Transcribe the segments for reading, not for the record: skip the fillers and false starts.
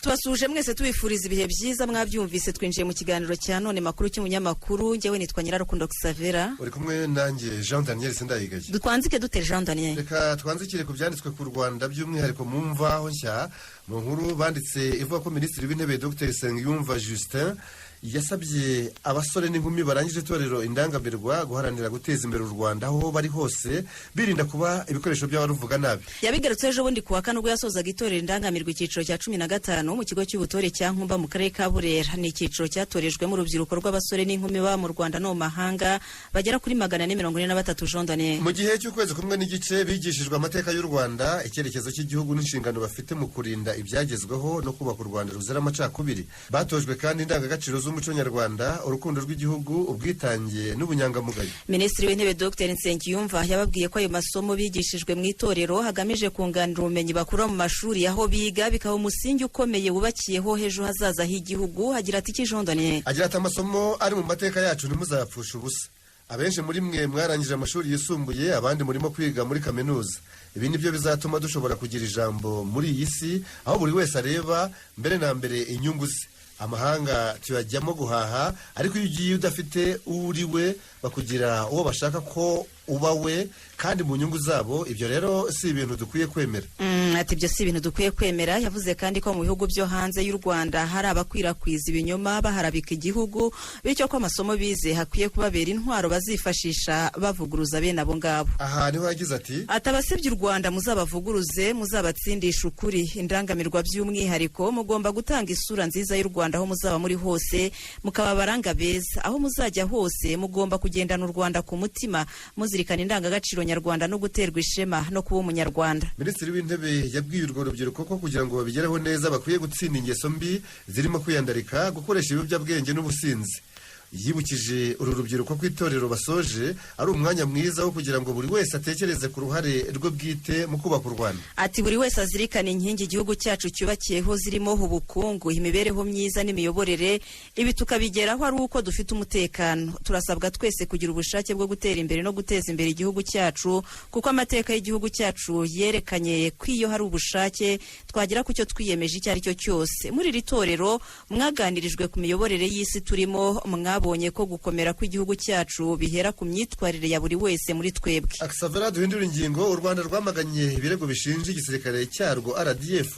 Tubasuje mwese tubifuriza ibihe byiza mwabyumvise twinjiye mu kiganiro cya none makuru cy'umunyamakuru njyewe nitwa Nyirarukundo Xavera uri kumwe nanjye Jean Daniel Sendayigaye. Dutwanzike dute Jean Daniel? Reka twanzikire ku byanditswe ku Rwanda by'umwihariko mu mvaho nshya mu nkuru banditse ivuga ko Minisitiri w'Intebe Dr Nsengiyumva Justin yasabye abasore n'inkumi barangije itorero indangamirwa guharanira guteza imbere u Rwanda aho bari hose birinda kuba ibikoresho by'abaruvuga nabi. Yabigarutse ejo bundi kuwa kane ubwo yasozaga itorero indangamirwa icyiciro cya 15 mu kigo cy'ubutore cya Nkumba mu karere ka Burera. Ni icyiciro cyatorejwemo urubyiruko rw'abasore n'inkumi ba mu Rwanda no mu mahanga bagera kuri 443 Jean Daniel. Mu gihe cy'ukwezi kumwe n'igice bigishijwe amateka y'u Rwanda, icyerekezo cy'igihugu n'inshingano bafite mu kurinda ibyagezweho no kubaka u Rwanda ruzira amacakubiri. Batojwe kandi indangagaciro umuco nyarwanda, urukundo rw'igihugu, ubwitange n'ubunyangamugayo. Minisitiri w'Intebe Dr Nsengiyumva yababwiye ko ayo masomo bigishijwe mu itorero hagamije kunganira ubumenyi bakura mu mashuri aho biga bikaba umusingi ukomeye wubakiyeho hejo hazaza h'igihugu. Agira ati ki Jean Daniel? Agira ati amasomo ari mu mateka yacu ntimuzapfusha ubusa. Abenshi muri mwe mwarangije amashuri yisumbuye, abandi murimo kwiga muri kaminuza. Ibi nibyo bizatuma dushobora kugira ijambo muri iyi si aho buri wese areba mbere na mbere inyungu ze. Amahanga tuyajyamo guhaha, ariko iyo ugiye udafite uriwe bakugira uwo bashaka ko uba we kandi mu nyungu zabo. Ibyo rero si ibintu dukwiye kwemera. Ati ibyo si ibintu dukwiye kwemera. Yavuze kandi ko mu bihugu byo hanze y'u Rwanda hari abakwirakwiza ibinyoma baharabika igihugu, bityo ko amasomo bize hakwiye kubabera intwaro bazifashisha bavuguruza bene abo ngabo. Aha niho yagize ati abasebye u Rwanda muzabavuguruze, muzabatsindisha ukuri. Indangamirwa by'umwihariko mugomba gutanga isura nziza y'u Rwanda aho muzaba muri hose, mukaba abaranga beza. Aho muzajya hose mugomba kugendana u Rwanda ku mutima, muzirikana indangagaciro nyarwanda no guterwa ishema no kuba umunyarwanda. Minisitiri w'Intebe yabwiye urwo rubyiruko ko kugira ngo babigereho neza bakwiye gutsinda ingeso mbi zirimo kwiyandarika, gukoresha ibiyobyabwenge n'ubusinzi. Yibukije uru rubyiruko ko itorero basoje ari umwanya mwiza wo kugira ngo buri wese atekereze ku ruhare rwe bwite mu kubaka u Rwanda. Ati buri wese azirikana inkingi igihugu cyacu cyubakiyeho zirimo ubukungu, imibereho myiza n'imiyoborere. Ibi tukabigeraho ari uko dufite umutekano. Turasabwa twese kugira ubushake bwo gutera imbere no guteza imbere igihugu cyacu, kuko amateka y'igihugu cyacu yerekanye ko iyo hari ubushake twagera ku cyo twiyemeje icyo ari cyo cyose. Muri iri torero mwaganirijwe ku miyoborere y'isi turimo, bonye ko gukomera kw'igihugu cyacu bihera ku myitwarire ya buri wese muri twebwe. Xavera, duhindura ingingo. U Rwanda rwamaganye ibirego bishinja igisirikare cyarwo RDF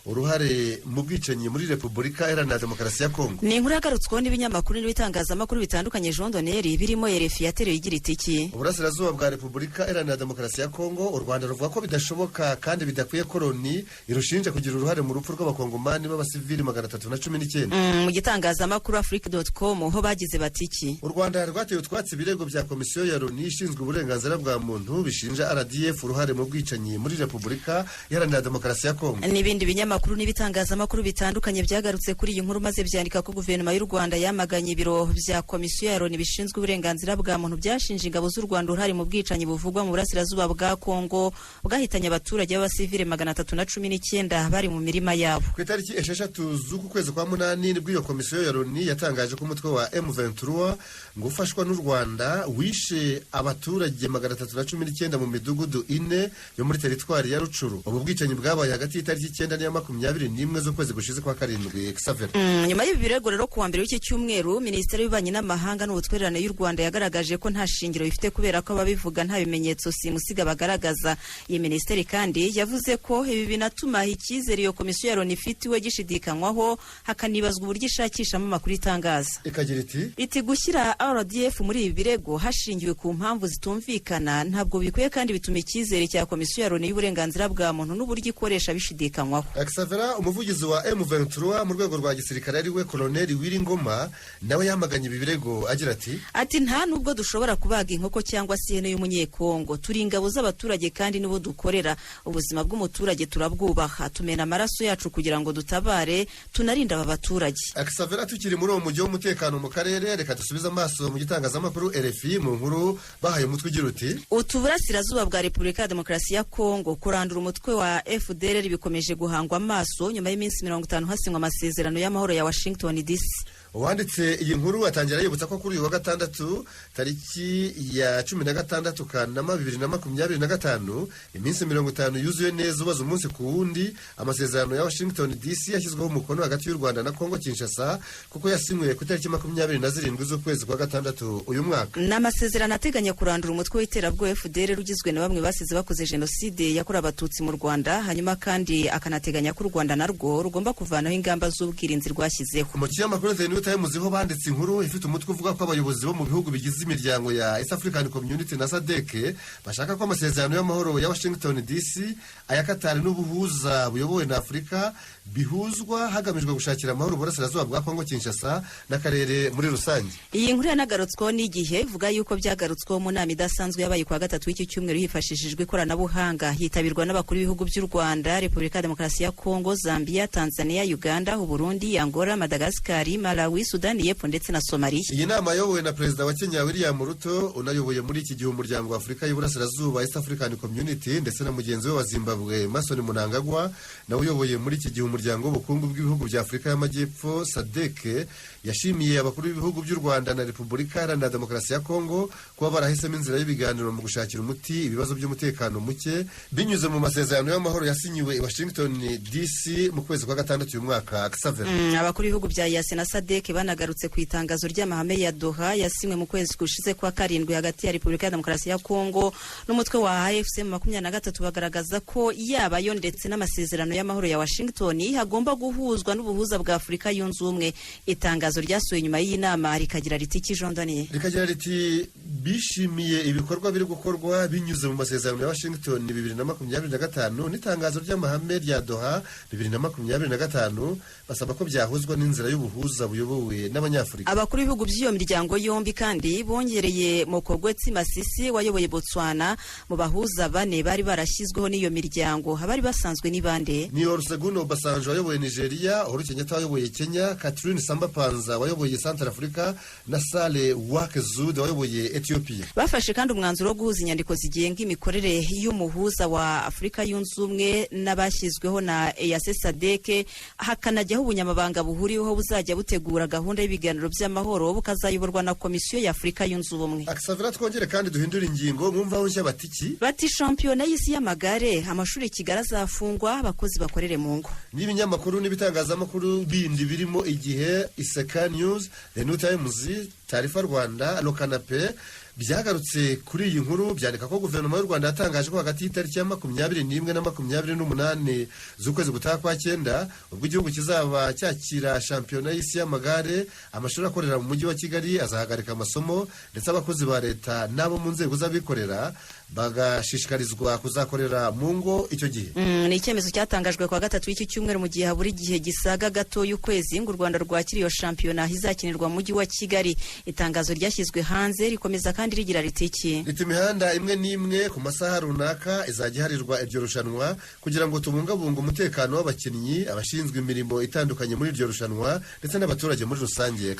uruhare mu bwicanyi muri Repubulika Iharanira Demokarasi ya Kongo. Ni inkuru yagarutsweho n'ibinyamakuru n'ibitangazamakuru bitandukanye Jean Daniel, birimo RFI yatereye igira iti uburasirazuba bwa Repubulika Iharanira Demokarasi ya Kongo, u Rwanda ruvuga ko bidashoboka kandi bidakwiye koloni irushinja kugira uruhare mu rupfu rw'abakongomani b'abasivili 319. Mu gitangazamakuru africa.com ho bagize batiki u Rwanda rwateye utwatsi ibirego bya komisiyo ya Loni ishinzwe uburenganzira bwa muntu bishinja RDF uruhare mu bwicanyi muri Repubulika Iharanira Demokarasi ya Kongo. N'ibindi binyamakuru n'ibitangazamakuru bitandukanye byagarutse kuri iyi nkuru maze byandika ko guverinoma y'u Rwanda yamaganye ibiro bya komisiyo ya Loni bishinzwe uburenganzira bwa muntu byashinje ingabo z'u Rwanda uruhare mu bwicanyi buvugwa mu burasirazuba bwa Kongo bwahitanye abaturage b'abasivile 319 bari mu mirima yabo. Ku itariki 6 z'uku kwezi kwa munani nibwo iyo komisiyo ya Loni yatangaje ko umutwe wa M23 ngo ufashwa n'u Rwanda wishe abaturage 319 mu midugudu 4 yo muri teritwari ya Rucuru. Ubu bwicanyi bwabaye hagati y'itariki 9 na 21 z'ukwezi gushize kwa karindwi. Xavera, nyuma y'ibi birego rero kuwa mbere w'iki cyumweru Minisiteri y'Ububanyi n'Amahanga n'Ubutwererane y'u Rwanda yagaragaje ko nta shingiro bifite kubera ko ababivuga nta bimenyetso simusiga bagaragaza. Iyi minisiteri kandi yavuze ko ibi binatuma icyizere iyo komisiyo ya Loni ifitiwe gishidikanywaho, hakanibazwa uburyo ishakishamo amakuru itangaza. Ikagira iti gushyira RDF muri ibi birego hashingiwe ku mpamvu zitumvikana ntabwo bikwiye kandi bituma icyizere cya komisiyo ya Loni y'uburenganzira bwa muntu n'uburyo ikoresha bishidikanywaho. Xavera, umuvugizi wa M23 mu rwego rwa gisirikare ari we Colonel Wiringoma nawe yamaganye ibi birego agira ati nta nubwo dushobora kubaga inkoko cyangwa se ihene y'umunyekongo. Turi ingabo z'abaturage kandi nibo dukorera. Ubuzima bw'umuturage turabwubaha, tumena amaraso yacu kugira ngo dutabare tunarinda aba baturage. Xavera, tukiri muri uwo mujyi w'umutekano mu karere, reka dusubize amaso mu gitangazamakuru RFI mu nkuru bahaye umutwe ugira uti utuburasirazuba bwa Repubulika ya Demokarasi ya Kongo kurandura umutwe wa FDLR bikomeje guhangwa amaso nyuma y'iminsi 50 hasinywa amasezerano y'amahoro ya Washington DC. uwanditse iyi nkuru atangira yibutsa ko kuri uyu wa gatandatu tariki ya 16 Kanama 2025 iminsi 50 yuzuye neza ubaza umunsi ku wundi amasezerano ya Washington DC yashyizweho umukono hagati y'u Rwanda na Kongo Kinshasa kuko yasinywe ku tariki 27 z'ukwezi kwa gatandatu uyu mwaka. N'amasezerano ateganya kurandura umutwe w'iterabwoba FDL rugizwe na bamwe basize bakoze jenoside yakorewe abatutsi mu Rwanda, hanyuma kandi akanateganya ko u Rwanda narwo rugomba kuvanaho ingamba z'ubwirinzi rwashyizeho. Mu kinyamakuru The New Times ho banditse inkuru ifite umutwe uvuga ko abayobozi bo mu bihugu bigize imiryango ya East African Community na SADC bashaka ko amasezerano y'amahoro ya Washington DC aya Qatar n'ubuhuza buyobowe na Afrika bihuzwa hagamijwe gushakira amahoro burasirazuba bwa Kongo Kinshasa n'akarere muri rusange. Iyi nkuru yanagarutsweho n'igihe ivuga yuko byagarutsweho mu nama idasanzwe yabaye kwa gatatu w'iki cyumweru hifashishijwe ikoranabuhanga hitabirwa n'abakuru b'ibihugu by'u Rwanda, Repubulika ya Demokarasi ya Kongo, Zambia, Tanzania, Uganda, Burundi, Angola, Madagascar, Malawi, Sudani y'Epfo ndetse na Somalia. Iyi nama yobowe na Perezida wa Kenya William Ruto unayoboye muri iki gihe umuryango wa Afrika y'Iburasirazuba East African Community ndetse na mugenzi we wa Zimbabwe Emmerson Mnangagwa na uyoboye muri iki gihe umuryango w'ubukungu bw'ibihugu bya Afrika y'Amajyepfo SADC yashimiye abakuru b'ibihugu by'u Rwanda na Repubulika Iharanira Demokarasi ya Kongo kuba barahisemo inzira y'ibiganiro mu gushakira umuti ibibazo by'umutekano muke binyuze mu masezerano y'amahoro yasinyiwe i Washington DC mu kwezi kwa gatandatu uyu mwaka. Abakuru b'ibihugu bya EAC na SADC banagarutse ku itangazo ry'amahame ya Doha yasinywe mu kwezi gushize kwa karindwi hagati ya Repubulika ya Demokarasi ya Kongo n'umutwe wa AFC 23 bagaragaza ko yabayo ndetse n'amasezerano y'amahoro ya Washington hagomba guhuzwa n'ubuhuza bwa Afrika yunze ubumwe. Itangazo ryasuye nyuma y'inama rikagira riti kijondaniye rikagira riti bishimiye ibikorwa biri gukorwa binyuze mu masezerano ya Washington 2025 n'itangazo ry'amahame rya Doha 2025 basaba ko byahuzwa n'inzira y'ubuhuza buyobowe n'abanyafurika. Abakuru b'ibihugu by'iyo miryango yombi kandi bongereye Mokogwetsi Masisi wayoboye Botswana mu bahuza bane bari barashyizweho n'iyo miryango. Abari basanzwe ni bande? Ni Olusegun Obasanjo wayoboye Nigeria, Uhuru Kenyatta wayoboye Kenya, Catherine Samba-Panza wayoboye Central Africa na Saleh Wake Zewde wayoboye Ethiopia. Bafashe kandi umwanzuro wo guhuza inyandiko zigenga imikorere y'umuhuza wa Afrika yunze ubumwe n'abashyizweho na EAC SADC, hakanajyaho ubunyamabanga buhuriweho buzajya butegura gahunda y'ibiganiro by'amahoro bukazayoborwa na Komisiyo ya Afrika yunze ubumwe. Akisavira twongere kandi duhindura ingingo mwumva nshya batiki bati shampiyona y'isi y'amagare amashuri Kigali azafungwa abakozi bakorere mu ngo. N'ibinyamakuru n'ibitangazamakuru bindi birimo Igihe, Iseka News, The New Times, Tarifa Rwanda, Lokanape byagarutse kuri iyi nkuru byandika ko guverinoma y'u Rwanda yatangaje ko hagati y'itariki ya 21 na 28 z'ukwezi gutaha kwa 9 ubwo igihugu kizaba cyakira shampiyona y'isi y'amagare amashuri akorera mu mujyi wa Kigali azahagarika amasomo ndetse abakozi ba leta nabo mu nzego z'abikorera bagashishikarizwa kuzakorera mu ngo icyo gihe. Ni icyemezo cyatangajwe kwa gatatu y'iki cyumweru mu gihe haburi gihe gisaga gato y'ukwezi ngo u Rwanda rwakiriye iyo shampiyona izakinirwa mu mujyi wa Kigali. Itangazo ryashyizwe hanze rikomeza kandi rigira ritiki riti imihanda imwe n'imwe ku masaha runaka izajya harirwa iryo rushanwa kugira ngo tubungabunga umutekano w'abakinnyi abashinzwe imirimo itandukanye muri iryo rushanwa ndetse n'abaturage muri rusange.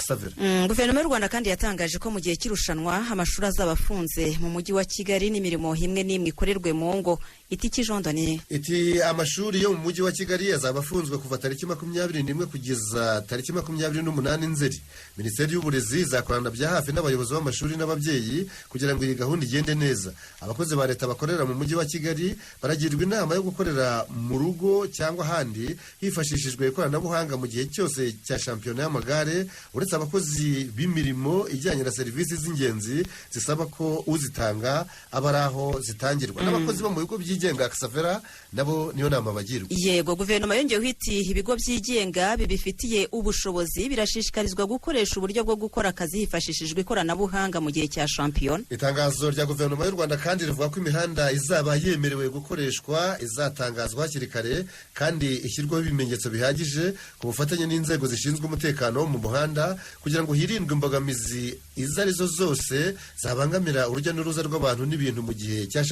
Guverinoma y'u Rwanda kandi yatangaje ko mu gihe cy'irushanwa amashuri azaba afunze mu mujyi wa Kigali n'imirimo imwe n'imwe ikorerwe mu ngo. Itiki jondaniye iti amashuri yo mu mujyi wa Kigali azaba afunzwe kuva tariki 21 kugeza tariki 28 Nzeri. Minisiteri y'Uburezi izakorana bya hafi n'abayobozi b'amashuri n'ababyeyi kugira ngo iyi gahunda igende neza. Abakozi ba leta bakorera mu mujyi wa Kigali baragirwa inama yo gukorera mu rugo cyangwa handi hifashishijwe ikoranabuhanga mu gihe cyose cya shampiyona y'amagare, uretse abakozi b'imirimo ijyanye na serivisi z'ingenzi zisaba ko uzitanga abaraho zitangirwa. N'abakozi bo mu bigo byigenga Akisavera nabo niyo nama bagirwa. Yego, guverinoma yongeyeho iti ibigo byigenga bibifitiye ubushobozi birashishikarizwa gukoresha uburyo bwo gukora akazi hifashishijwe ikoranabuhanga mu gihe cya shampiyona. Itangazo rya guverinoma y'u Rwanda kandi rivuga ko imihanda izaba yemerewe gukoreshwa izatangazwa hakiri kare kandi ishyirwaho ibimenyetso bihagije ku bufatanye n'inzego zishinzwe umutekano mu muhanda kugira ngo hirindwe imbogamizi izo arizo zose zabangamira urujya n'uruza rw'abantu n'ibintu mu gihe gihe cya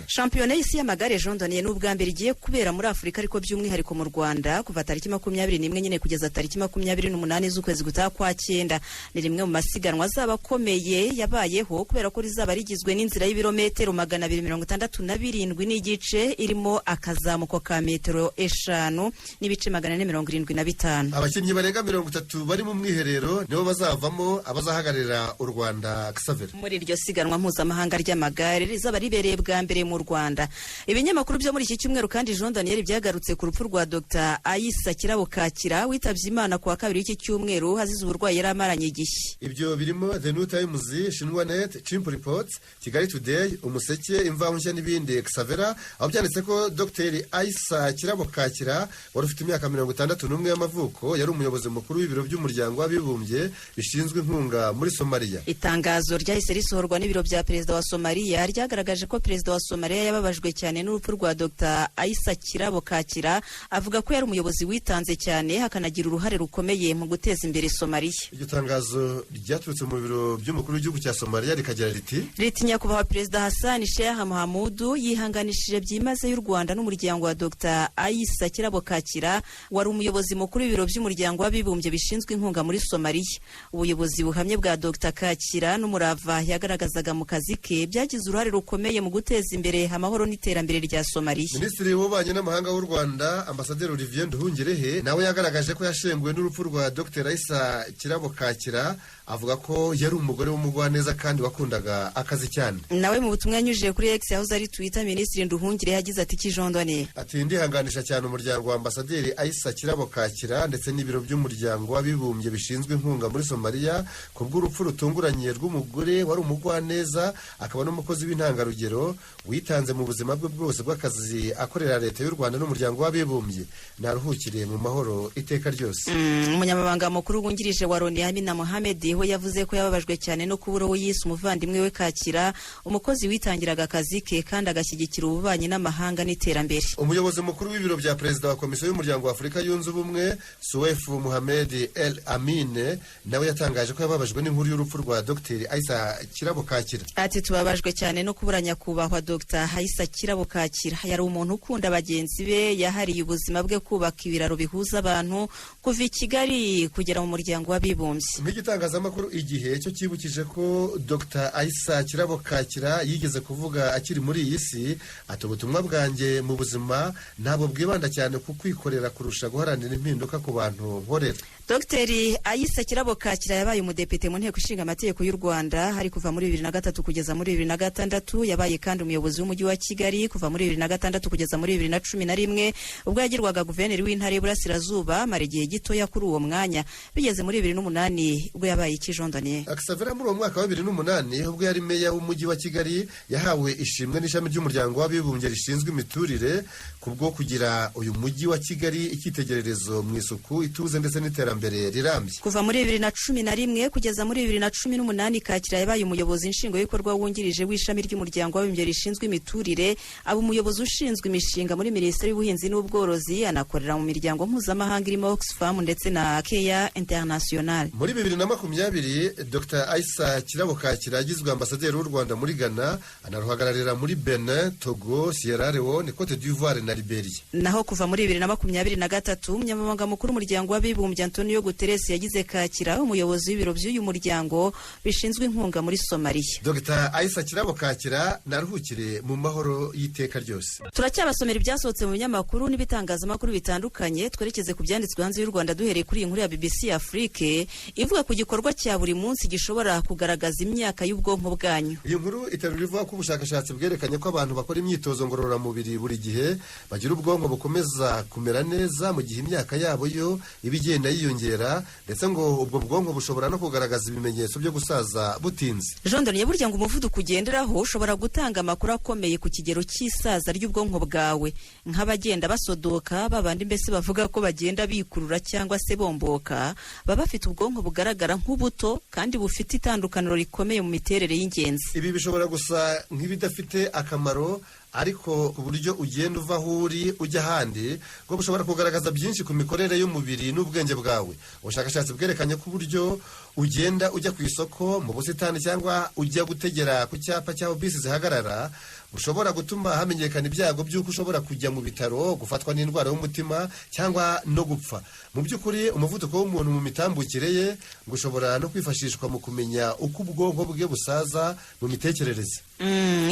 shampiyona y'isi y'amagare Jean Daniel ni ubwa mbere igiye kubera muri Afurika ariko by'umwihariko mu Rwanda kuva tariki 21 nyine kugeza tariki 28 z'ukwezi gutaha kwa 9. Ni rimwe mu masiganwa azaba akomeye yabayeho kubera ko rizaba rigizwe n'inzira y'ibirometero 267 n'igice irimo akazamuko ka metero 5 n'ibice 475. Abakinnyi barenga 30 bari mu mwiherero nibo bazavamo abazahagarira u Rwanda Xavier. Muri iryo siganwa mpuzamahanga ry'amagare rizaba ribereye bwa mbere mu Rwanda. Ibinyamakuru byo muri iki cyumweru kandi Jean Daniel byagarutse ku rupfu rwa Dr. Aissa Kirabo Kakira witabye Imana ku wa kabiri w'iki cyumweru hazize uburwayi yari amaranye igihe. Ibyo birimo The New Times, Shinwa Net, Chimp Reports, Kigali Today, Umuseke, Imvaho Nshya n'ibindi. Xavera aho byanditse ko Dr. Aissa Kirabo Kakira wari ufite imyaka 61 y'amavuko yari umuyobozi mukuru w'ibiro by'umuryango w'abibumbye bishinzwe inkunga muri Somalia. Itangazo ryahise risohorwa n'ibiro bya perezida wa Somalia ryagaragaje ko perezida wa Somalia yababajwe cyane n'urupfu rwa Dr. Aissa Kirabo Kakira, avuga ko yari umuyobozi witanze cyane hakanagira uruhare rukomeye mu guteza imbere Somalia. Iryo tangazo ryaturutse mu biro by'umukuru w'igihugu cya Somalia rikagira riti nyakubahwa perezida Hassan Sheikh Mohamud yihanganishije byimaze y'u Rwanda n'umuryango wa Dr. Aissa Kirabo Kakira wari umuyobozi mukuru w'ibiro by'umuryango w'abibumbye bishinzwe inkunga muri Somalia. Ubuyobozi buhamye bwa Dr. Kakira n'umurava yagaragazaga mu kazi ke byagize uruhare rukomeye mu guteza imbere amahoro n'iterambere rya Somalia. Minisitiri w'ububanyi n'amahanga w'u Rwanda Ambasaderi Olivier Nduhungirehe nawe yagaragaje ko yashenguwe n'urupfu rwa Dr. Aissa Kirabo Kakira, avuga ko yari umugore w'umugwaneza kandi wakundaga akazi cyane. Nawe mu butumwa yanyujije kuri X yahoze ari Twitter, Minisitiri Nduhungirehe yagize ati kijondone ati ndihanganisha cyane umuryango wa Ambasaderi Aissa Kirabo Kakira ndetse n'ibiro by'umuryango w'abibumbye bishinzwe inkunga muri Somalia kubw'urupfu rutunguranye rw'umugore wari umugwaneza akaba n'umukozi w'intangarugero witanze mu buzima bwe bwose bw'akazi akorera leta y'u Rwanda n'umuryango w'abibumbye. Naruhukiriye mu mahoro iteka ryose. Umunyamabanga mukuru wungirije wa Loni Amina Mohamed we yavuze ko yababajwe cyane no kubura uwo yise umuvandimwe we Kakira, umukozi witangiraga akazi ke kandi agashyigikira ububanyi n'amahanga n'iterambere. Umuyobozi mukuru w'ibiro bya perezida wa komisiyo y'umuryango wa Afurika yunze ubumwe Suef Mohamed El Amine nawe yatangaje ko yababajwe n'inkuru y'urupfu rwa Dr. Aissa Kirabo Kakira. Ati tubabajwe cyane no kubura nyakubahwa Dr. Aissa Kirabo Kakira, yari umuntu ukunda bagenzi be, yahariye ubuzima bwe kubaka ibiraro bihuza abantu kuva i Kigali kugera mu muryango w'abibumbye. Nk'igitangazamakuru Igihe cyo kibukije ko Dr. Aissa Kirabo Kakira yigeze kuvuga akiri muri iyi si ati ubutumwa bwanjye mu buzima ntabwo bwibanda cyane ku kwikorera kurusha guharanira impinduka ku bantu nkorera. Dr. Aissa Kirabo Kakira yabaye umudepite mu nteko ishinga amategeko y'u Rwanda hari kuva muri 2003 kugeza muri 2006. Yabaye kandi umuyobozi w'umujyi wa Kigali kuva muri 2006 kugeza muri 2011 ubwo yagirwaga guverineri w'intara y'Iburasirazuba mara igihe gitoya kuri uwo mwanya. Bigeze muri 2008 ubwo yabaye ikijondane. Xavera muri uwo mwaka wa 2008 ubwo yari meya w'umujyi wa Kigali yahawe ishimwe n'ishami ry'umuryango w'abibumbye rishinzwe imiturire kubwo kugira uyu mujyi wa Kigali icyitegererezo mu isuku, ituze ndetse n'iterambere rirambye. Kuva muri 2011 kugeza muri 2018 Kakira yabaye umuyobozi nshingwabikorwa wungirije w'ishami ry'umuryango w'abibumbye rishinzwe imiturire, aba umuyobozi ushinzwe imishinga muri Minisiteri y'Ubuhinzi n'Ubworozi, anakorera mu miryango mpuzamahanga irimo Oxfam ndetse na Care International. Muri 2020 Dr. Aissa Kirabo Kakira yagizwe ambasaderi w'u Rwanda muri Ghana, anaruhagararira muri Benin, Togo, Sierra Leone, Cote d'Ivoire na Liberia. Naho kuva muri 2023 umunyamabanga mukuru w'umuryango w'abibumbye Antonio Guterres yagize Kakira umuyobozi w'ibiro by'uyu muryango bishinzwe inkunga muri Somalia. Dr. Aissa Kirabo Kakira naruhukire mu mahoro y'iteka ryose. Turacyabasomera ibyasohotse mu binyamakuru n'ibitangazamakuru bitandukanye, twerekeze ku byanditswe hanze y'u Rwanda duhereye kuri inkuru ya BBC Afrique ivuga ku gikorwa cya buri munsi gishobora kugaragaza imyaka y'ubwonko bwanyu. Iyi nkuru iterura ivuga ko ubushakashatsi bwerekanye ko abantu bakora imyitozo ngororamubiri buri gihe bagira ubwonko bukomeza kumera neza mu gihe imyaka yabo yo ibigenda yiyongera, ndetse ngo ubwo bwonko bushobora no kugaragaza ibimenyetso byo gusaza butinze. Jean Daniel burya ngo umuvuduko ugenderaho ushobora gutanga amakuru akomeye ku kigero cy'isaza ry'ubwonko bwawe, nk'abagenda basodoka babandi mbese bavuga ko bagenda bikurura cyangwa se bomboka baba bafite ubwonko bugaragara nk'ubuto kandi bufite itandukaniro rikomeye mu miterere y'ingenzi. Ibi bishobora gusa nk'ibidafite akamaro ariko ku buryo ugenda uva aho uri ujya ahandi ngo bushobora kugaragaza byinshi ku mikorere y'umubiri n'ubwenge bwawe. Ubushakashatsi bwerekanye ko uburyo ugenda ujya ku isoko, mu busitani cyangwa ujya gutegera ku cyapa cy'aho bisi zihagarara bushobora gutuma hamenyekana ibyago by'uko ushobora kujya mu bitaro, gufatwa n'indwara y'umutima cyangwa no gupfa. Mu by'ukuri umuvuduko w'umuntu mu mitambukire ye ngo ushobora no kwifashishwa mu kumenya uko ubwonko bwe busaza mu mitekerereze.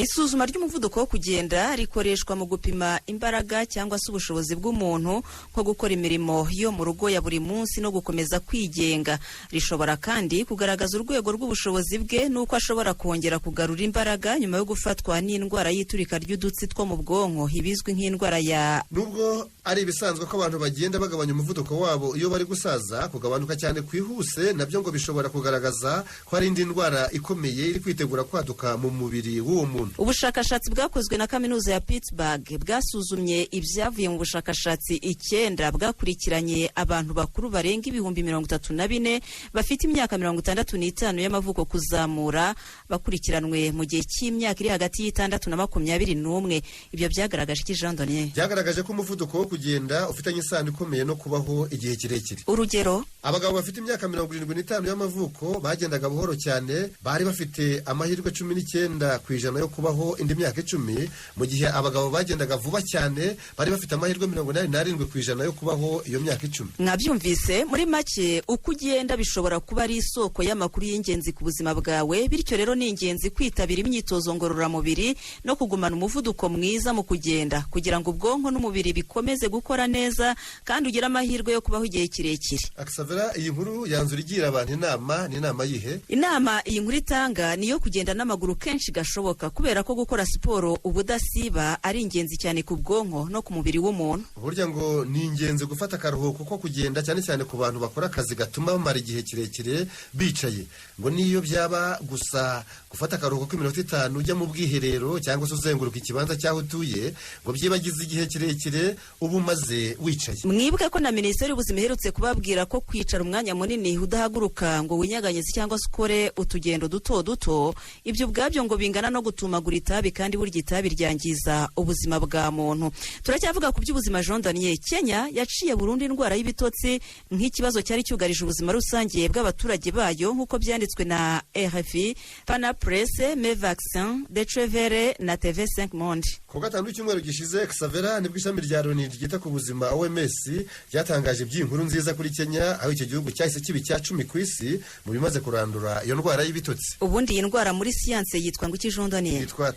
Isuzuma ry'umuvuduko wo kugenda rikoreshwa mu gupima imbaraga cyangwa se ubushobozi bw'umuntu nko gukora imirimo yo mu rugo ya buri munsi no gukomeza kwigenga. Rishobora kandi kugaragaza urwego rw'ubushobozi bwe n'uko ashobora kongera kugarura imbaraga nyuma yo gufatwa n'indwara y'iturika ry'udutsi two mu bwonko ibizwi nk'indwara ya... Nubwo ari ibisanzwe ko abantu bagenda bagabanya umuvuduko wabo iyo bari gusaza, kugabanuka cyane kwihuse nabyo ngo bishobora kugaragaza ko hari indi ndwara ikomeye iri kwitegura kwaduka mu mubiri w'uwo muntu. Ubushakashatsi bwakozwe na kaminuza ya Pittsburgh bwasuzumye ibyavuye mu bushakashatsi 9 bwakurikiranye abantu bakuru barenga 34,000 bafite imyaka 65 y'amavuko kuzamura, bakurikiranwe mu gihe cy'imyaka iri hagati y'6 na 21. Ibyo byagaragaje iki Jean Donier? Byagaragaje ko umuvuduko wo kugenda ufitanye isano ikomeye no kubaho igihe kirekire. Urugero, abagabo bafite imyaka 75 y'amavuko bagendaga buhoro cyane, bari bafite amahirwe 19% yo kubaho indi myaka 10, mu gihe abagabo bagendaga vuba cyane bari bafite amahirwe 87% yo kubaho iyo myaka 10. Mwabyumvise, muri make uko ugenda bishobora kuba ari isoko y'amakuru y'ingenzi ku buzima bwawe, bityo rero ni ingenzi kwitabira imyitozo ngororamubiri no kugumana umuvuduko mwiza mu kugenda kugira ngo ubwonko n'umubiri bikomeze gukora neza kandi ugire amahirwe yo kubaho igihe kirekire. Aksavera, iyi nkuru yanzura igira abantu inama yihe? Inama iyi nkuru itanga niyo kugenda n'amaguru kenshi gashoboka, kubera ko gukora siporo ubudasiba ari ingenzi cyane ku bwonko no ku mubiri w'umuntu. Burya ngo ni ingenzi gufata akaruhuko ko kugenda, cyane cyane ku bantu bakora akazi gatuma bamara igihe kirekire bicaye. Ngo niyo byaba gusa gufata akaruhuko k'iminota 5 ujya mu bwiherero cyangwa se uzenguruka ikibanza cyaho utuye, ngo byibagize igihe kirekire ubu maze wicaye. Mwibuke ko na Minisiteri y'Ubuzima iherutse kubabwira ko kwicara umwanya munini udahaguruka ngo winyaganyeze cyangwa se ukore utugendo duto duto, ibyo ubwabyo ngo bingana no gutumagura itabi, kandi burya itabi ryangiza ubuzima bwa muntu. Turacyavuga ku by'ubuzima. Jean Donier, Kenya yaciye burundu indwara y'ibitotsi nk'ikibazo cyari cyugarije ubuzima rusange bw'abaturage bayo, nk'uko byanditswe na RFI, Pana Presse, Me Vaccin, Detrevere na TV5 Monde. Ku gatanu cy'umweru gishize, Aksavera, nibwo ishami rya Loni ryita ku buzima OMS ryatangaje by'inkuru nziza kuri Kenya, aho icyo gihugu cyahise kibi cya 10 ku isi mu bimaze kurandura iyo ndwara y'ibitotsi. Ubundi iyi ndwara muri siyanse yitwa ngo iki Jean Donier? Yitwa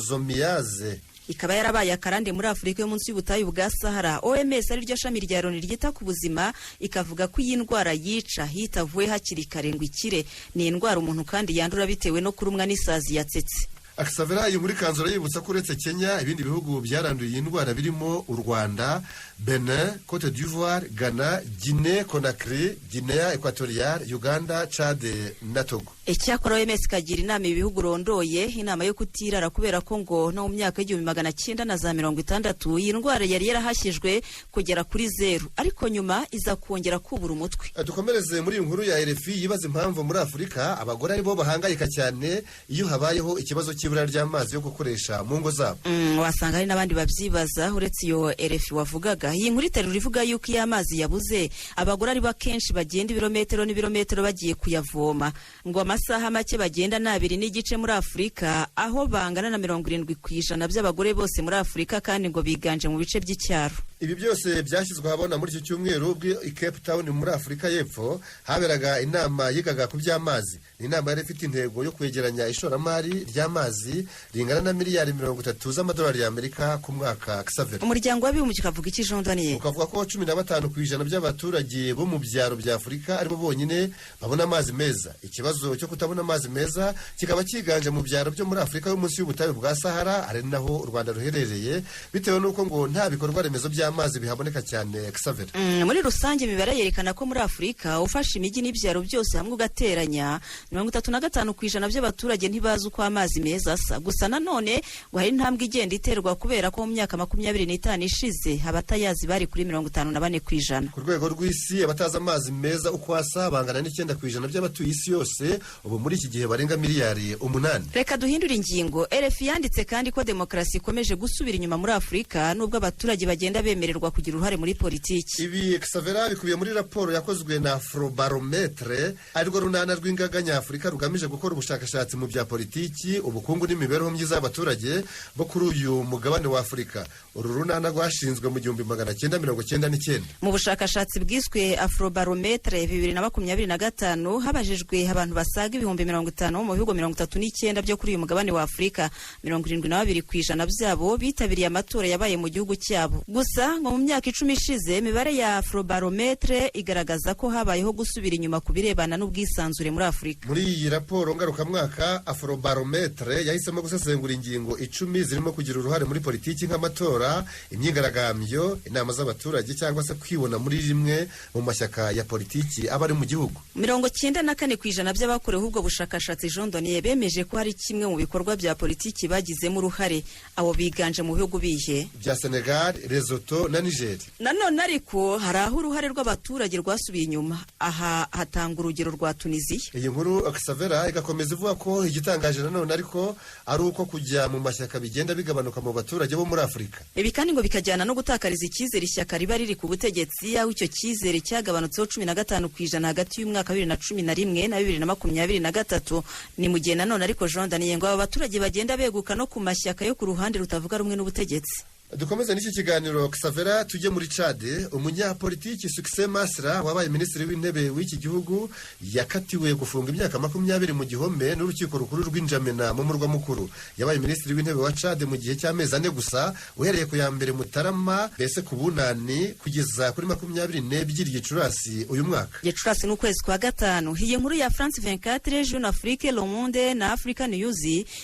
trypanosomiase. Ikaba yarabaye akarande muri Afurika yo munsi y'ubutayu bwa Sahara. OMS ari ryo shami rya Loni ryita ku buzima ikavuga ko iyi ndwara yica hitavuye hakiri kare ngo ikire. Ni indwara umuntu kandi yandura bitewe no kurumwa n'isazi yatsetse. Aksavera, iyi muri kanzura yibutsa ko uretse Kenya ibindi bihugu byaranduye iyi ndwara birimo u Rwanda, Benin, Cote d'Ivoire, Ghana, Guinée Conakry, Guinea Equatoriale, Uganda, Chad na Togo. Icyakora OMS kagira inama ibihugu rondoye inama yo kutirara, kubera ko ngo no mu myaka y'1960 iyi ndwara yari yarahashyijwe kugera kuri 0, ariko nyuma iza kongera kubura umutwe. Dukomereze muri inkuru ya RFI yibaza impamvu muri Afurika abagore aribo bahangayika cyane iyo habayeho ikibazo cy'ibura ry'amazi yo gukoresha mu ngo zabo. Wasanga hari n'abandi babyibaza uretse iyo RFI wavugaga. Iyi nkuru iterura ivuga yuko iyo amazi yabuze abagore ari bakenshi bagenda ibirometero n'ibirometero bagiye kuyavoma, ngo amasaha make bagenda na 2 n'igice muri Afurika, aho bangana na 70% by'abagore bose muri Afurika, kandi ngo biganje mu bice by'icyaro. Ibi byose byashyizwe habona muri icyo cyumweru ubwo i Cape Town muri Afurika y'Epfo haberaga inama yigaga ku by'amazi. Ni inama yari ifite intego yo kwegeranya ishoramari ry'amazi ringana na miliyari 30 z'amadolari y'Amerika ku mwaka. Aksavera, umuryango w'abibumbye ukavuga iki Jean Donier? Ukavuga ko 15% by'abaturage bo mu byaro bya Afurika aribo bonyine babona amazi meza. Ikibazo cyo kutabona amazi meza kikaba kiganje mu byaro byo muri Afurika yo munsi y'ubutayu bwa Sahara, ari naho u Rwanda ruherereye, bitewe n'uko ngo nta bikorwa remezo bya y'amazi bihaboneka cyane Xavier. Muri rusange imibare yerekana ko muri Afurika ufashe imijyi n'ibyaro byose hamwe ugateranya 35% by'abaturage ntibazi uko amazi meza asa. Gusa nanone ngo hari intambwe igenda iterwa kubera ko mu myaka 25 ishize abatayazi bari kuri 54%. Ku rwego rw'isi abatazi amazi meza uko asa bangana n'9% by'abatuye isi yose, ubu muri iki gihe barenga miliyari 8. Reka duhindura ingingo. RFI yanditse kandi ko demokarasi ikomeje gusubira inyuma muri Afurika nubwo abaturage bagenda bemererwa kugira uruhare muri politiki. Ibi Xavier bikubiye muri raporo yakozwe na Afrobarometre, arirwo runana rw'ingaga nyafurika rugamije gukora ubushakashatsi mu bya politiki, ubukungu n'imibereho myiza y'abaturage bo kuri uyu mugabane wa Afurika. Uru runana rwashinzwe mu 1999. Mu bushakashatsi bwiswe Afrobarometre 2025 habajijwe abantu basaga 50,000 mu bihugu 39 byo kuri uyu mugabane wa Afurika. 72% byabo bitabiriye amatora yabaye mu gihugu cyabo. Gusa ngo mu myaka 10 ishize imibare ya Afrobarometre igaragaza ko habayeho gusubira inyuma ku birebana n'ubwisanzure muri Afurika. Muri iyi raporo ngarukamwaka Afrobarometre yahisemo gusesengura ingingo 10 zirimo kugira uruhare muri politiki nk'amatora, imyigaragambyo, inama z'abaturage cyangwa se kwibona muri rimwe mu mashyaka ya politiki abari mu gihugu. 94% by'abakorewe ubwo bushakashatsi Jean Donier bemeje ko hari kimwe mu bikorwa bya politiki bagizemo uruhare. Abo biganje mu bihugu bihe bya Senegal, Lesotho na Niger. Nanone ariko hari aho uruhare rw'abaturage rwasubiye inyuma. Aha hatanga urugero rwa Tunisia. Iyi nkuru Xavier igakomeza ivuga ko igitangaje nanone ariko ari uko kujya mu mashyaka bigenda bigabanuka mu baturage bo muri Afurika. Ibi kandi ngo bikajyana no gutakariza icyizere ishyaka riba riri ku butegetsi, aho icyo cyizere cyagabanutseho 15% hagati y'umwaka 2011 na 2023. Ni mu gihe nanone ariko Jean Daniel ngo aba baturage bagenda beguka no ku mashyaka yo ku ruhande rutavuga rumwe n'ubutegetsi. Dukomeze n'iki kiganiro Xavier tujye muri Chad. Umunyapolitiki Succès Masra wabaye minisitiri w'intebe w'iki gihugu yakatiwe gufunga imyaka 20 mu gihome n'urukiko rukuru rw'Injamena mu murwa mukuru. Yabaye minisitiri w'intebe wa Chad mu gihe cy'amezi 4 gusa, uhereye ku ya mbere Mutarama bese ku bunani kugeza kuri 22 Gicurasi uyu mwaka. Gicurasi n'ukwezi kwa gatanu. Iyi nkuru ya France 24, Jeune Afrique, Le Monde na Africa News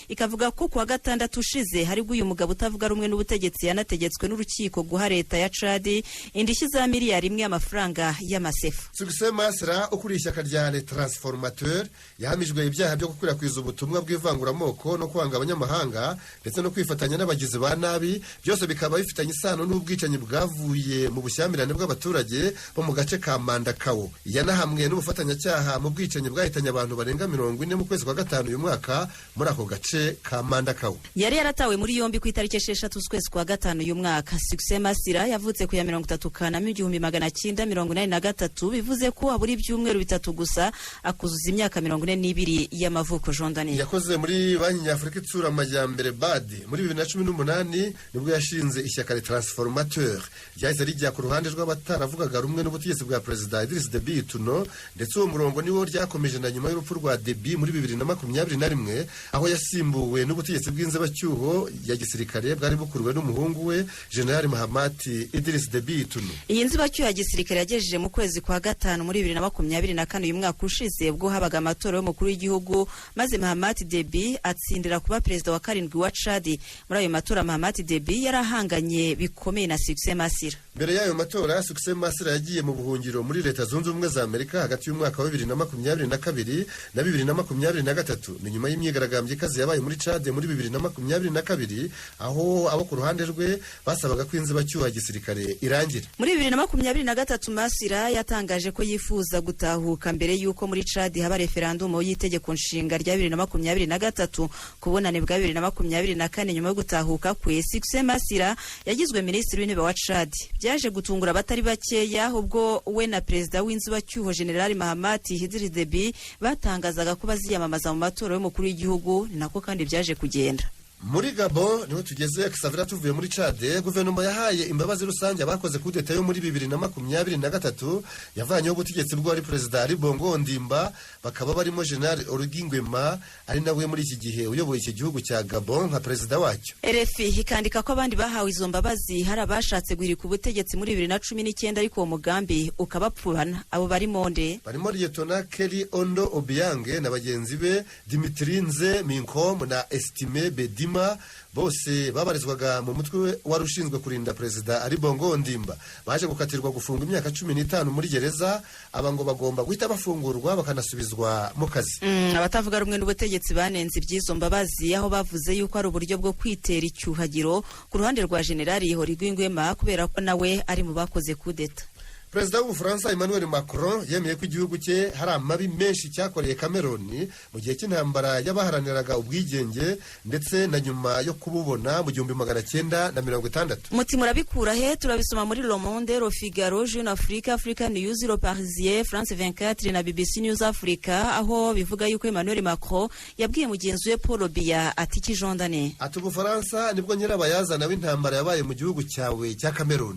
ikavuga ko kwa gatandatu ushize hari uyu mugabo utavuga rumwe n'ubutegetsi yanategetswe n'urukiko guha leta ya Chad indishyi za miliyari 1 y'amafaranga y'amasefu. Succès Masra ukuriye ishyaka rya Les Transformateurs yahamijwe ibyaha byo gukwirakwiza ubutumwa bw'ivanguramoko no kwanga abanyamahanga ndetse no kwifatanya n'abagizi ba nabi, byose bikaba bifitanye isano n'ubwicanyi bwavuye mu bushyamirane bw'abaturage bo mu gace ka Mandakawo. Yanahamwe n'ubufatanyacyaha mu bwicanyi bwahitanye abantu barenga 40 mu kwezi kwa gatanu uyu mwaka muri ako gace ka Mandakawo. Yari yaratawe muri yombi ku itariki 6 z'ukwezi kwa gatanu uyu mwaka. Succès Masra yavutse ku ya 30 Kanama 1983, bivuze ko aburi ibyumweru 3 gusa akuzuza imyaka 42 y'amavuko. Jean Daniel yakoze muri Banki Nyafurika itsura amajyambere BAD. Muri 2018 nibwo yashinze ishyaka Les Transformateurs ryahise rijya ku ruhande rw'abataravugaga rumwe n'ubutegetsi bwa Perezida Idriss Déby Itno, ndetse uwo murongo niwo ryakomeje na nyuma y'urupfu rwa Déby muri 2021, aho yasimbuwe n'ubutegetsi bw'inzibacyuho ya gisirikare bwari bukuruwe n'umuhungu we General Mahamat Idriss Déby Itno. Iyi nzibacyuho ya gisirikare yagejeje mu kwezi kwa gatanu muri 2024 uyu mwaka ushize, ubwo habaga amatora y'umukuru w'igihugu, maze Mahamat Déby atsindira kuba perezida wa 7 wa Chad. Muri ayo matora Mahamat Déby yarahanganye bikomeye na Succès Masra. Mbere y'ayo matora Succès Masra yagiye mu buhungiro muri Leta Zunze Ubumwe za Amerika hagati y'umwaka wa 2022 na 2023. Ni nyuma y'imyigaragambyo ikaze yabaye muri Chad muri 2022, aho abo ku ruhande rwe basabaga ko inzibacyuho ya gisirikare irangira. Muri 2023 Masra yatangaje ko yifuza gutahuka mbere y'uko muri Chad haba referendum y'itegeko nshinga rya 2023. Kubonane bwa 2024 nyuma yo gutahuka kwe, Succès Masra yagizwe minisitiri w'intebe wa Chad. Byaje gutungura abatari bakeya ubwo we na perezida w'inzibacyuho General Mahamat Idriss Déby batangazaga ko baziyamamaza mu matora y'umukuru w'igihugu. Nako kandi byaje kugenda. Muri Gabon niho tugeze Xavier tuvuye muri Chad. Guverinoma yahaye imbabazi rusange abakoze kudeta yo muri 2023 yavanyeho ubutegetsi bw'ari Perezida Ali Bongo Ondimba, bakaba barimo General Oligui Nguema ari nawe muri iki gihe uyoboye iki gihugu cya Gabon nka perezida wacyo. RFI ikandika ko abandi bahawe izo mbabazi hari abashatse guhirika ubutegetsi muri 2019 ariko uwo mugambi ukabapfurana. Abo barimo Lieutenant Kelly Ondo Obiang na bagenzi be Dimitri Nze Minkom na Estime Bedim Zuma bose babarizwaga mu mutwe wari ushinzwe kurinda perezida Ali Bongo Ondimba baje gukatirwa gufunga imyaka 15 muri gereza. Aba ngo bagomba guhita bafungurwa bakanasubizwa mu kazi. Abatavuga rumwe n'ubutegetsi banenze iby'izo mbabazi, aho bavuze yuko ari uburyo bwo kwitera icyuhagiro ku ruhande rwa Generali Ihorigwi Nguema kubera ko nawe ari mu bakoze kudeta. Perezida w'Ubufaransa Emmanuel Macron yemeye ko igihugu cye hari amabi menshi cyakoreye Cameroon mu gihe cy'intambara y'abaharaniraga ubwigenge ndetse na nyuma yo kububona mu 1960. Muti murabikura he? Turabisoma muri Le Monde, Le Figaro, Jeune Afrique, Africa News, Le Parisien, France 24 na BBC News Africa, aho bivuga yuko Emmanuel Macron yabwiye mugenzi we Paul Biya ati kijondane. Ati Ubufaransa nibwo nyirabayazana w'intambara yabaye mu gihugu cyawe cya Cameroon.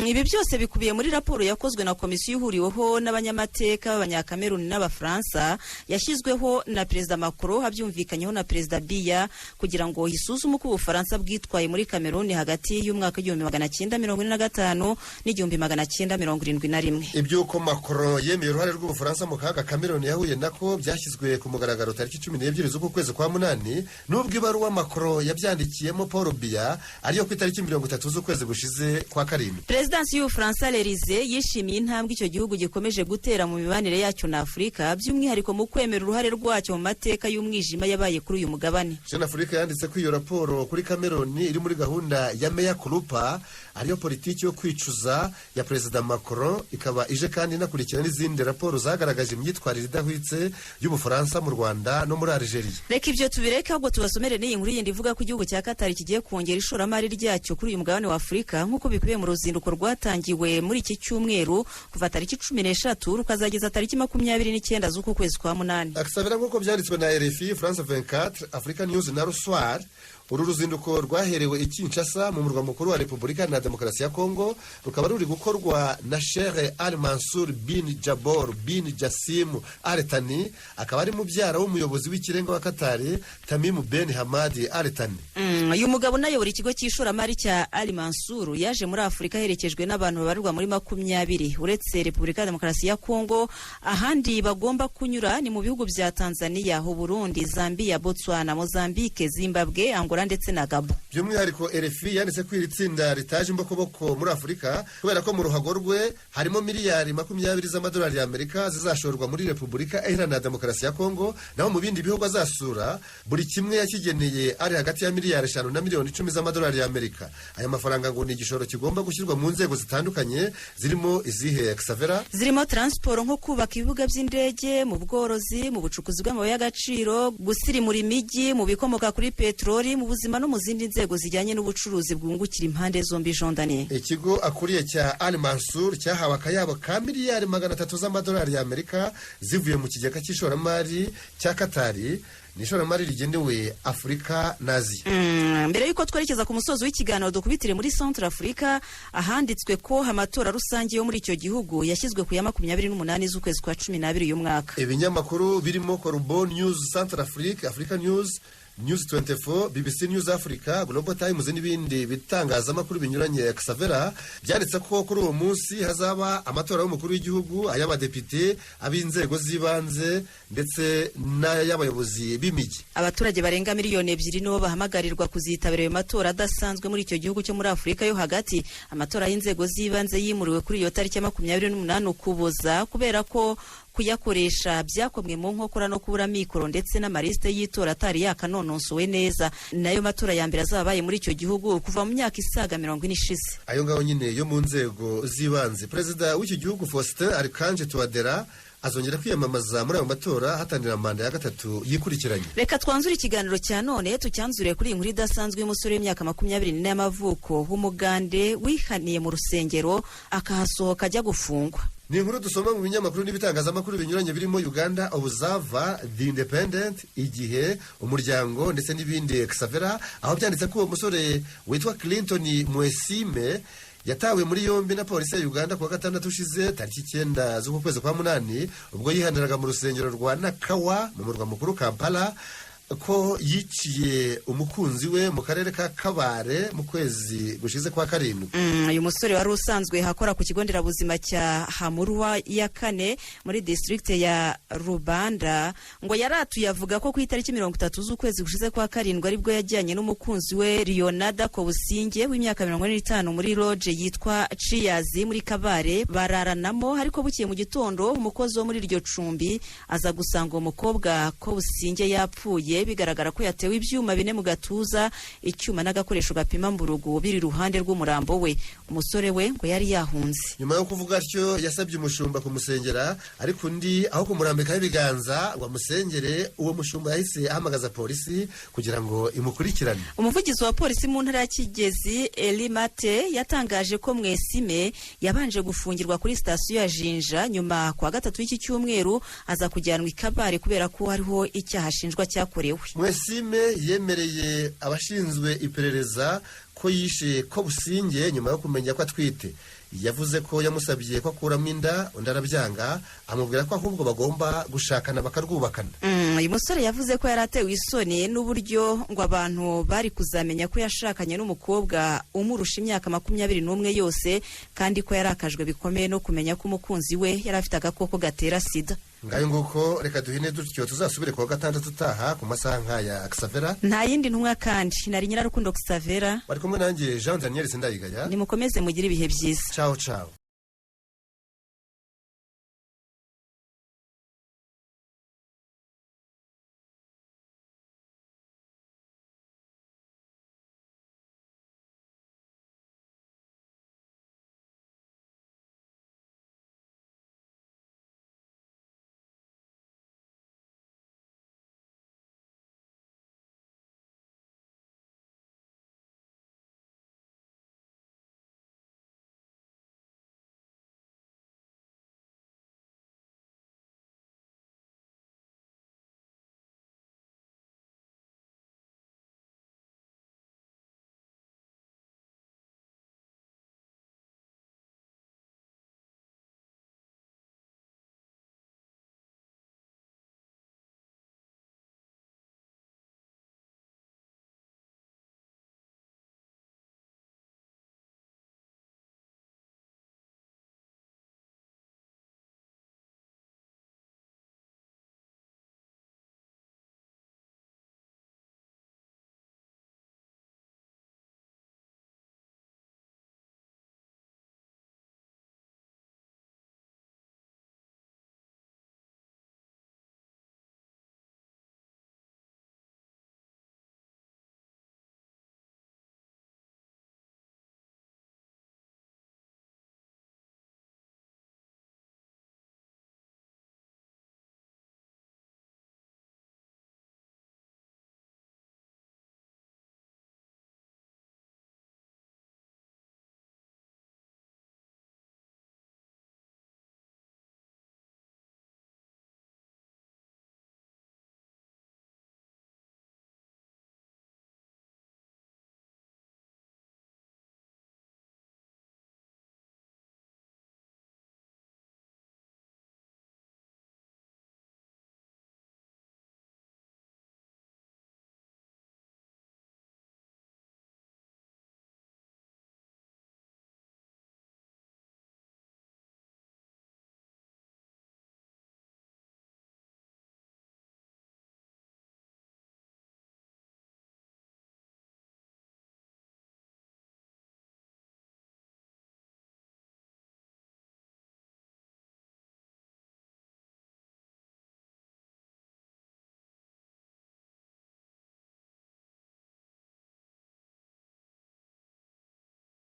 Ibi byose bikubiye muri raporo yakozwe na komisiyo ihuriweho n'abanyamateka b'abanyakameruni n'abafaransa yashyizweho na Perezida Macron habyumvikanyeho na Perezida Biya kugira ngo hisuzume uko Ubufaransa bwitwaye muri Cameroon hagati y'umwaka 1945 n'1971. Ibyuko Macron yemeye uruhare rw'Ubufaransa mu kaga Cameroon yahuye nako byashyizwe ku mugaragaro tariki 12 z'uku kwezi kwa munani, nubwo ibaruwa Macron yabyandikiyemo Paul Biya ariyo ku itariki 30 z'ukwezi gushize kwa karindwi. Presidansi y'Ubufaransa l'Elysée yishimiye intambwe icyo gihugu gikomeje gutera mu mibanire yacyo na Afurika, by'umwihariko mu kwemera uruhare rwacyo mu mateka y'umwijima yabaye kuri uyu mugabane. Jeune Afrique yanditse ko iyo raporo kuri Cameroon iri muri gahunda ya Meya Kulupa, ariyo politiki yo kwicuza ya Perezida Macron, ikaba ije kandi inakurikira n'izindi raporo zagaragaje imyitwarire idahwitse y'Ubufaransa mu Rwanda no muri Algeria. Reka ibyo tubireke ahubwo tubasomere n'iyi nkuru yindi ivuga ko igihugu cya Qatar kigiye kongera ishoramari ryacyo kuri uyu mugabane wa Afurika nk'uko bikubiye mu ruzinduko rwatangiwe muri iki cyumweru kuva tariki 13 rukazageza tariki 29 z'uku kwezi kwa munani. Akisabira nk'uko byanditswe na RFI, France 24, Africa News na Ruswar. Uru ruzinduko rwaherewe i Kinshasa mu murwa mukuru wa Repubulika na Demokarasi ya Kongo, rukaba ruri gukorwa na Sheikh Al Mansour bin Jabor bin Jassim Al Thani, akaba ari mubyara w'umuyobozi w'ikirenga wa Qatar Tamim Ben Hamad Al Thani. Uyu mugabo nayobora ikigo cy'ishoramari cya Al Mansour yaje muri Afurika herekejwe n'abantu babarirwa muri 20. Uretse Repubulika ya Demokarasi ya Kongo, ahandi bagomba kunyura ni mu bihugu bya Tanzania, Burundi, Zambia, Botswana, Mozambique, Zimbabwe, Angola ndetse na Gabo. By'umwihariko RFI yanditse ko iri tsinda ritaje imbokoboko muri Afurika kubera ko mu ruhago rwe harimo miliyari 20 z'amadolari y'Amerika zizashorwa muri Repubulika Iharanira Demokarasi ya Kongo, naho mu bindi bihugu azasura buri kimwe yakigeneye ari hagati ya miliyari 5 na miliyoni 10 z'amadolari y'Amerika. Aya mafaranga ngo ni igishoro kigomba gushyirwa mu nzego zitandukanye, zirimo izihe Xavera? Zirimo transport nko kubaka ibibuga by'indege, mu bworozi, mu bucukuzi bw'amabuye y'agaciro, gusirimura imijyi, mu bikomoka kuri petroli, mu buzima no mu zindi nzego zijyanye n'ubucuruzi bwungukira impande zombi. Jondane, ikigo akuriye cya Al Mansour cyahawe akayabo ka miliyari 300 z'amadolari y'Amerika zivuye mu kigega cy'ishoramari cya Qatar, n'ishoramari rigenewe Afurika nazi. Mbere yuko twerekeza ku musozo w'ikiganiro dukubitire muri Centre Africa, ahanditswe ko amatora rusange yo muri icyo gihugu yashyizwe ku ya 28 z'ukwezi kwa 12 uyu mwaka. Ibinyamakuru birimo Corbo News, Centre Afrique, Africa News, News 24, BBC News Africa, Global Times n'ibindi bitangazamakuru binyuranye Xavera byanditse ko kuri uwo munsi hazaba amatora y'umukuru w'igihugu, ay'abadepite, ab'inzego z'ibanze ndetse n'ay'abayobozi b'imijyi. Abaturage barenga miliyoni 2 nibo bahamagarirwa kuzitabira ayo matora adasanzwe muri icyo gihugu cyo muri Afurika yo hagati. Amatora y'inzego z'ibanze yimuriwe kuri iyo tariki 28 Ukuboza kubera ko kuyakoresha byakomwe mu nkokora no kubura mikoro ndetse n'amariste y'itora atari yakanononsowe neza. Nayo matora ya mbere azabaye muri icyo gihugu kuva mu myaka isaga 40 ishize. Ayo ngaho nyine yo mu nzego z'ibanze. Perezida w'icyo gihugu Faustin Archange Touadera azongera kwiyamamaza muri ayo matora hatanira manda ya gatatu yikurikiranye. Reka twanzure ikiganiro cya none tucyanzure kuri inkuru idasanzwe y'umusore w'imyaka 24 y'amavuko w'umugande wihaniye mu rusengero akahasohoka ajya gufungwa. Ni inkuru dusoma mu binyamakuru n'ibitangazamakuru binyuranye birimo Uganda Observer, The Independent, Igihe, Umuryango ndetse n'ibindi Xavera, aho byanditse ko uwo musore witwa Clinton Mwesime yatawe muri yombi na polisi ya Uganda kuwa 6 ushize tariki 9 z'ukwezi kwa munani ubwo yihaniraga mu rusengero rwa Nakawa mu murwa mukuru Kampala. ko yiciye umukunzi we mu karere ka Kabare mu kwezi gushize kwa karindwi. Uyu musore wari usanzwe hakora ku kigo nderabuzima cya Hamurwa ya kane muri district ya Rubanda ngo yaratuye avuga ko ku itariki 30 z'ukwezi gushize kwa karindwi aribwo yajyanye n'umukunzi we Leonada Kobusinge w'imyaka 45 muri lodge yitwa Chiyazi muri Kabare bararanamo, ariko bukiye mu gitondo umukozi wo muri iryo cumbi aza gusanga umukobwa Kobusinge yapfuye, bigaragara ko yatewe ibyuma bine mu gatuza, icyuma n'agakoresho gapima mburugu biri ruhande rw'umurambo we. Umusore we ngo yari yahunze. Nyuma yo kuvuga atyo yasabye umushumba kumusengera, ariko undi aho kumurambikaho ibiganza ngo amusengere, uwo mushumba yahise ahamagaza polisi kugira ngo imukurikirane. Umuvugizi wa polisi mu ntara ya Kigezi Elimate yatangaje ko Mwesime yabanje gufungirwa kuri sitasiyo ya Jinja, nyuma kwa gatatu y'iki cyumweru aza kujyanwa i Kabare kubera ko hariho icyaha ashinjwa cyakorewe. Mwesime yemereye abashinzwe iperereza ko yishe Kobusinge nyuma yo kumenya ko atwite. Yavuze ko yamusabye ko akuramo inda, undi arabyanga, amubwira ko ahubwo bagomba gushakana bakarwubakana. Uyu musore yavuze ko yaratewe isoni n'uburyo ngo abantu bari kuzamenya ko yashakanye n'umukobwa umurusha imyaka 21 yose, kandi ko yarakajwe bikomeye no kumenya ko umukunzi we yari afite agakoko gatera sida. Ngayo nguko reka duhine dutyo tuzasubire ku gatandatu tutaha ku masaha nkaya Xavera. Nta yindi ntumwa kandi nari Nyirarukundo Xavera. Bari kumwe nanjye Jean Daniel Sindayigaya. Nimukomeze mugire ibihe byiza. Ciao ciao.